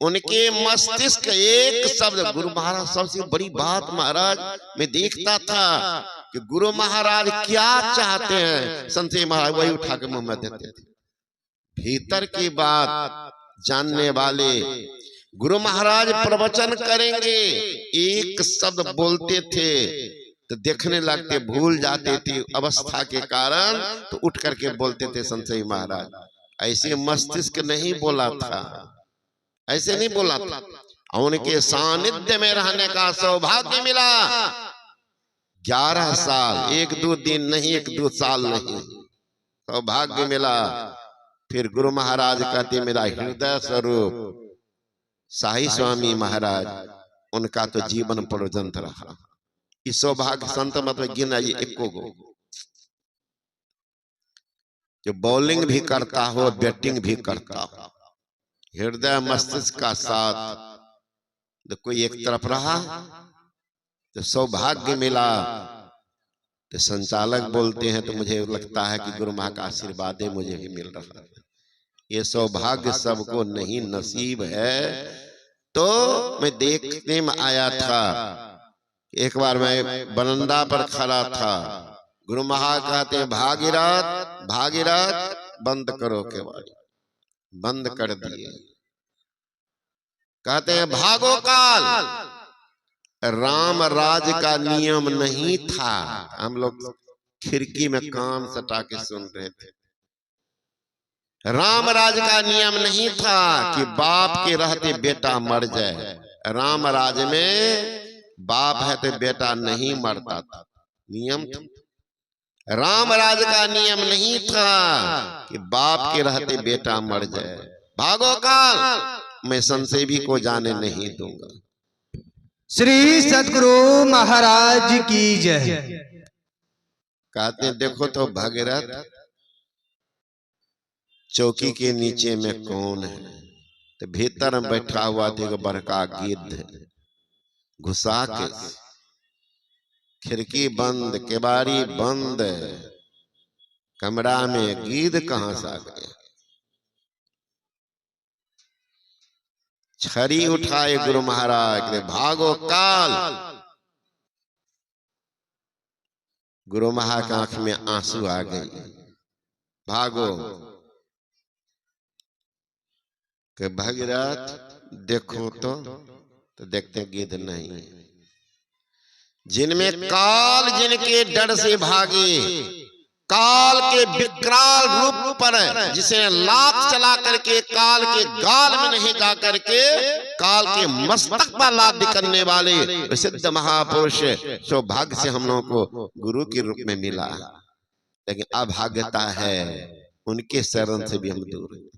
उनके मस्तिष्क एक शब्द गुरु महाराज, सबसे बड़ी बात महाराज मैं देखता था कि गुरु महाराज क्या चाहते हैं, संत महाराज वही उठा के मुंह में देते थे। भीतर की बात जानने वाले गुरु महाराज प्रवचन करेंगे, एक शब्द बोलते थे तो देखने लगते, भूल जाते थे अवस्था के कारण, तो उठ करके बोलते थे संत महाराज। ऐसे मस्तिष्क नहीं बोला था, ऐसे नहीं बोला था। उनके सानिध्य में रहने का सौभाग्य मिला। 11 साल, 1-2 दिन नहीं, 1-2 साल नहीं, सौभाग्य मिला। फिर गुरु महाराज कहते मेरा हृदय स्वरूप शाही स्वामी महाराज, उनका तो जीवन पर्यंत रहा। इस सौभाग्य संत मत में गिना ये एको गो, जो बॉलिंग भी करता हो, बैटिंग भी करता हो, हृदय मस्तिष्क का साथ तो कोई एक तरफ रहा तो सौभाग्य मिला। तो संचालक बोलते हैं तो मुझे लगता है कि गुरु माँ का आशीर्वाद है, मुझे भी मिल रहा है। ये सौभाग्य सबको नहीं नसीब है। तो मैं देखने में आया था, एक बार मैं बरंडा पर खड़ा था, गुरु महा कहते हैं भागीरथ भागीरथ बंद करो केवाड़ी, बंद कर दिए। कहते हैं भागो काल। राम राज का नियम नहीं था। हम लोग खिड़की में कान सटा के सुन रहे थे। राम राज का नियम नहीं था कि बाप के रहते बेटा मर जाए। राम राज में बाप है तो बेटा नहीं मरता था, नियम था। राम राज का नियम नहीं था कि बाप के रहते बेटा मर जाए। भागो काल, मैं संसेवी को जाने नहीं दूंगा। श्री सद्गुरु महाराज की जय। कहते हैं देखो तो भगीरथ चौकी के नीचे में कौन है, तो भीतर में बैठा हुआ देखो बड़का गिद्ध, घुसा के खिड़की बंद, केवाड़ी बंद, कमरा में गिद्ध कहां से आ गया। छड़ी उठाए गुरु महाराज के भागो काल। गुरु महाराज की आंख में आंसू आ गए, भागो। कि भगीरथ देखो तो देखते गिद्ध नहीं। जिनमें काल, जिनके डर से भागे, काल के विकराल रूप पर जिसे लात चला करके काल के गाल में नहीं जा करके काल के मस्तक पर लात करने वाले सिद्ध महापुरुष सौभाग्य से हम लोगों को गुरु के रूप में मिला। लेकिन अभाग्यता है उनके शरण से भी हम दूर हैं,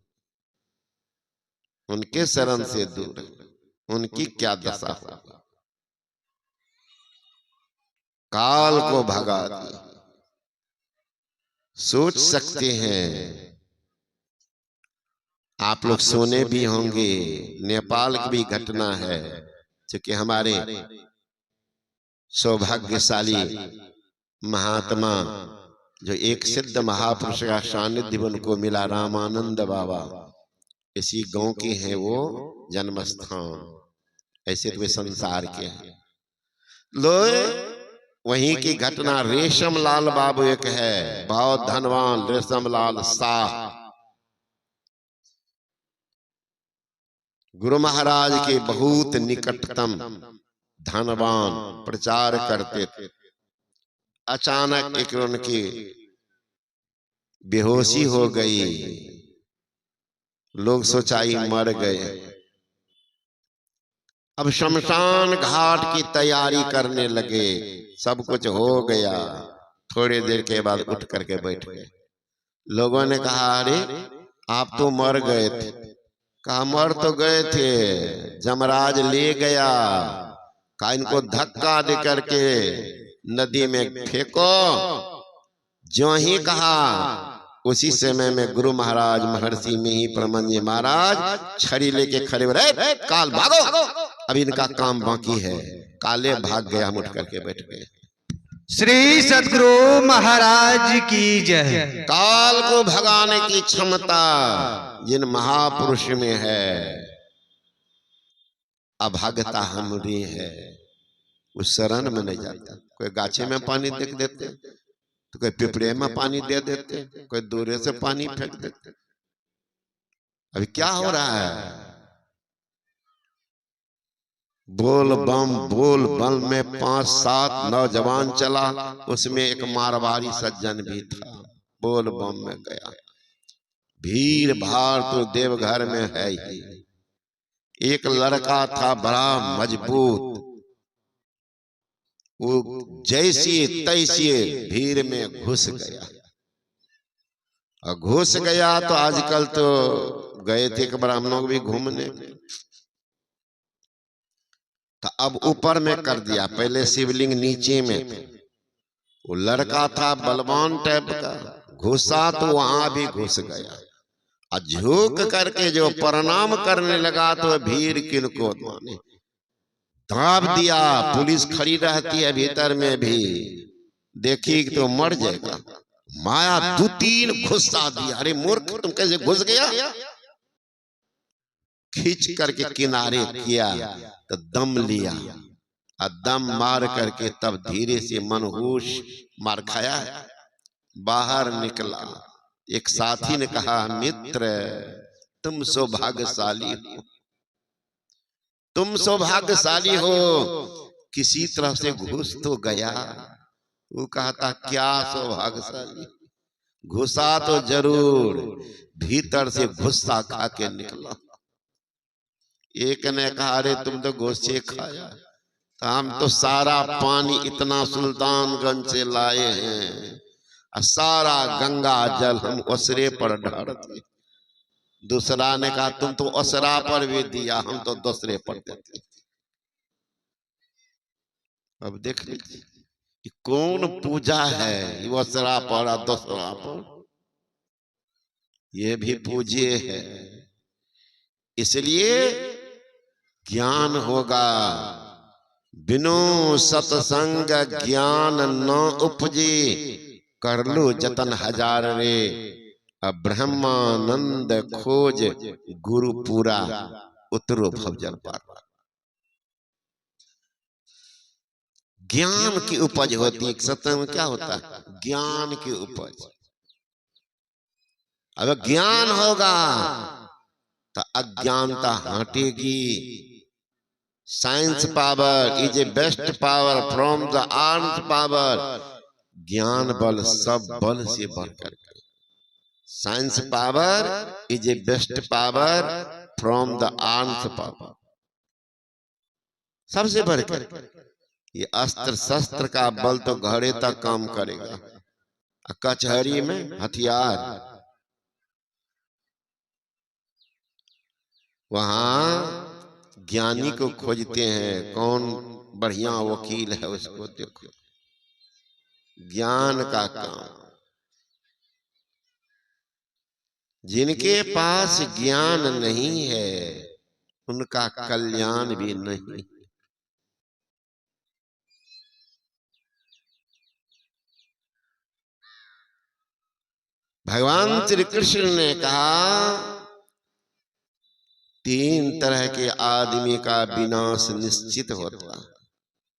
उनके शरण से दूर हैं। उनकी क्या दशा हो, काल को भगा दिया। सोच सकते हैं आप लोग, सुने भी होंगे, नेपाल की भी घटना है। क्योंकि हमारे सौभाग्यशाली महात्मा जो एक सिद्ध महापुरुष का सानिध्य उनको मिला, रामानंद बाबा, इसी गांव के हैं वो जन्मस्थान। ऐसे तो वे संसार के हैं। लो वहीं की घटना, रेशम लाल बाबू एक है, बहुत धनवान रेशम लाल शाह, गुरु महाराज के बहुत निकटतम धनवान, प्रचार करते थे। अचानक एक उनकी बेहोशी हो गई, लोग सोचाई मर गए। अब शमशान घाट की तैयारी करने लगे, सब कुछ हो गया। थोड़ी देर के बाद उठ करके बैठ गए। लोगों ने कहा अरे आप तो मर गए थे। कहा मर तो गए थे, जमराज ले गया। कहा इनको धक्का दे करके नदी में फेंको। जो ही कहा उसी समय में गुरु महाराज महर्षि में ही परमंजी महाराज छड़ी लेके खड़े हो रहे, काल भागो, अब इनका काम बाकी है। काले भाग गया, हम उठ करके बैठ गए। श्री सद्गुरु महाराज की जय। काल को भगाने की क्षमता जिन महापुरुष में है, अभागता हमरी है, उस शरण में नहीं जाता। कोई गाछे में पानी देख देते, तो कोई पिपड़े में पानी दे देते, कोई दूरे से पानी फेंक देते। अभी क्या हो रहा है? बोल बम में 5-7 नौजवान चला, उसमें एक मारवाड़ी सज्जन भी था। बोल बम में गया, भीड़ भाड़ तो देवघर में है ही। एक लड़का था बड़ा मजबूत, वो जैसे तैसे भीड़ में घुस गया। और घुस गया तो आजकल तो गए थे कि ब्राह्मणों भी घूमने, तो अब ऊपर में कर दिया। पहले शिवलिंग नीचे में थे, वो लड़का था बलवान टाइप का, घुसा तो वहां भी घुस गया। और झुक करके जो प्रणाम करने लगा तो भीड़ किनको माने दाब दिया। पुलिस खड़ी रहती है भीतर में भी, देखी तो मर जाएगा। माया 2-3 घुसा दिया। अरे मूर्ख, तुम कैसे घुस गया? खींच करके किनारे किया तो दम लिया, और दम मार करके तब धीरे से मनहूस मार खाया, बाहर निकला। एक साथी ने कहा, मित्र तुम सौभाग्यशाली हो, तुम सौभाग्यशाली हो, किसी तरह से घुस तो गया। वो कहता, क्या सौभाग्यशाली, घुसा तो जरूर, भीतर से घुस्सा खा के निकला। एक ने कहा, अरे तुम तो गोश्ते खाया, तो हम तो सारा पानी इतना सुल्तानगंज से लाए हैं, और सारा गंगा जल हम उसरे पर ढारते। दूसरा ने कहा, तुम तो उसरा पर भी दिया, हम तो दूसरे पर देते। अब देख लीजिए कौन पूजा है, उसरा पर और दूसरा पर, ये भी पूज्य है। इसलिए ज्ञान होगा, बिनु सत्संग ज्ञान न उपजे, कर लो जतन हजार रे, अब ब्रह्मानंद खोज, गुरु पूरा उतरो भवजल पार। ज्ञान की उपज होती है। सत्संग में क्या होता है? ज्ञान की उपज। अगर ज्ञान होगा तो अज्ञानता हटेगी। Science power is a best power from the arms power. ज्ञान बल सब बल से बढ़कर, science power is a best power from the arms power, सबसे बढ़कर। ये अस्त्र शस्त्र का बल तो घड़े तक काम करेगा, कचहरी में हथियार, वहां ज्ञानी को खोजते हैं, कौन बढ़िया वकील है उसको देखो। ज्ञान का काम, जिनके पास ज्ञान नहीं है उनका कल्याण भी नहीं। भगवान श्री कृष्ण ने कहा, 3 तरह के आदमी का विनाश निश्चित होता।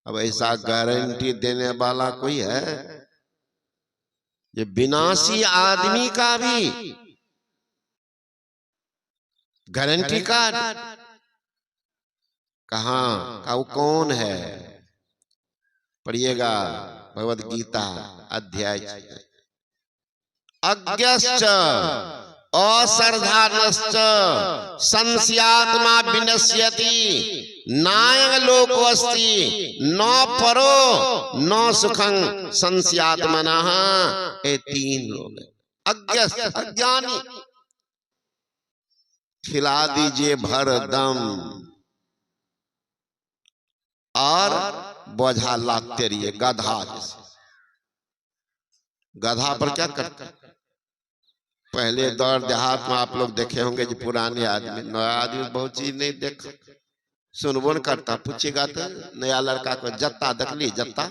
अब ऐसा गारंटी देने वाला कोई है? ये विनाशी आदमी का भी गारंटी कार्ड कहाँ का? वो कौन है? पढ़िएगा भगवद गीता अध्याय 6। अज्ञश्च अश्रद्धानश्च संशयात्मा विनश्यति, नायं लोकोऽस्ति न परो न सुखं संशयात्मनः। ये 3 लोग। अज्ञ अज्ञानी, खिला दीजिए भर दम और बोझा लाते रहिए, गधा जैसे। गधा पर क्या करता? पहले दौर देहात में आप लोग देखे होंगे जो पुराने आदमी, नया आदमी बहुत चीज नहीं देखा, सुनबो न करता। पूछेगा तो नया लड़का को, जत्ता देख ली? जत्ता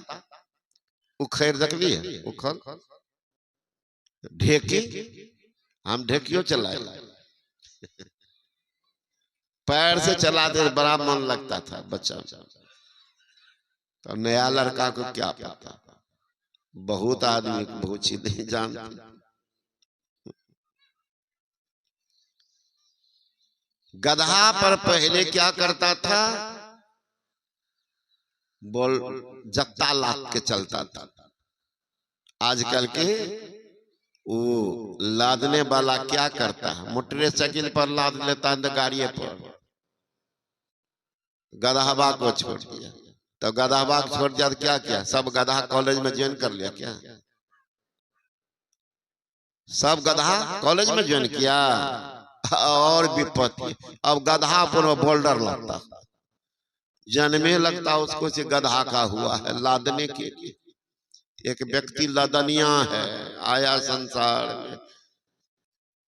उखेर देख ली? उखल ढेकी, हम ढेकियो चलाए। पैर से चलाते बड़ा मन लगता था बच्चा। तो नया लड़का को क्या पता, बहुत आदमी बहुत चीज नहीं जानते। गधा पर पहले क्या करता था, बोल जत्ता लाद के चलता था। आजकल के वो लादने वाला क्या करता है, मोटरसाइकिल पर लाद लेता है, गाड़ी पर। गधाबा को छोड़ दिया, तो गधाबा को छोड़ दिया तो क्या किया, सब गधा कॉलेज में ज्वाइन कर लिया। क्या सब गधा कॉलेज में ज्वाइन किया? और विपत्ति, अब गधा पर बोल्डर लगता, जन्मे लगता उसको से गधा का हुआ है लादने के लिए। एक व्यक्ति लदनिया है, आया संसार में,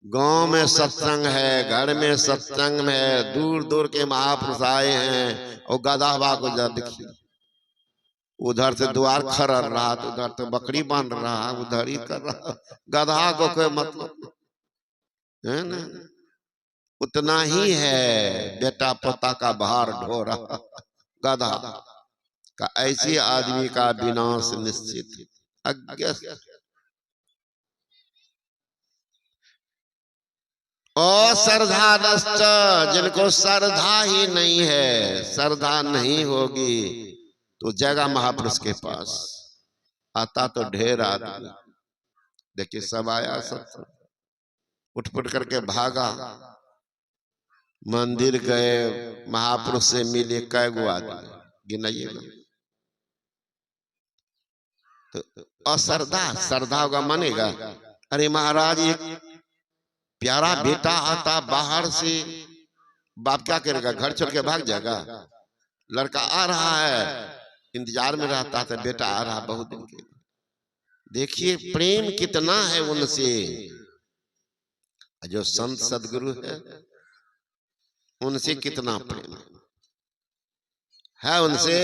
गांव में सत्संग है, घर में सत्संग है, दूर दूर के महापुरुष आए हैं, और गधाबा को जब देखिए, उधर से द्वार खड़ा रहा तो उधर तो बकरी बांध रहा, उधर ही कर रहा। गधा को कोई मतलब है ना, उतना ही है बेटा पोता का भार ढो रहा गधा का। ऐसे आदमी का विनाश निश्चित। अज्ञ श्रद्धा नष्ट, जिनको श्रद्धा ही नहीं है, श्रद्धा नहीं होगी तो जगह महापुरुष के पास आता तो ढेर आदमी। देखिए सब आया, सब उठपट करके भागा, मंदिर गए, महापुरुष से मिले, कै गो आदमी गिनाइएगा। तो अश्रद्धा, श्रद्धा होगा मानेगा। अरे महाराज एक प्यारा बेटा आता बाहर से, बाप क्या करेगा, घर छोड़ के भाग जाएगा? लड़का आ रहा है, इंतजार में रहता था, बेटा आ रहा बहुत दिन के। देखिए प्रेम कितना है उनसे। जो संत सदगुरु है उनसे कितना प्रेम है उनसे।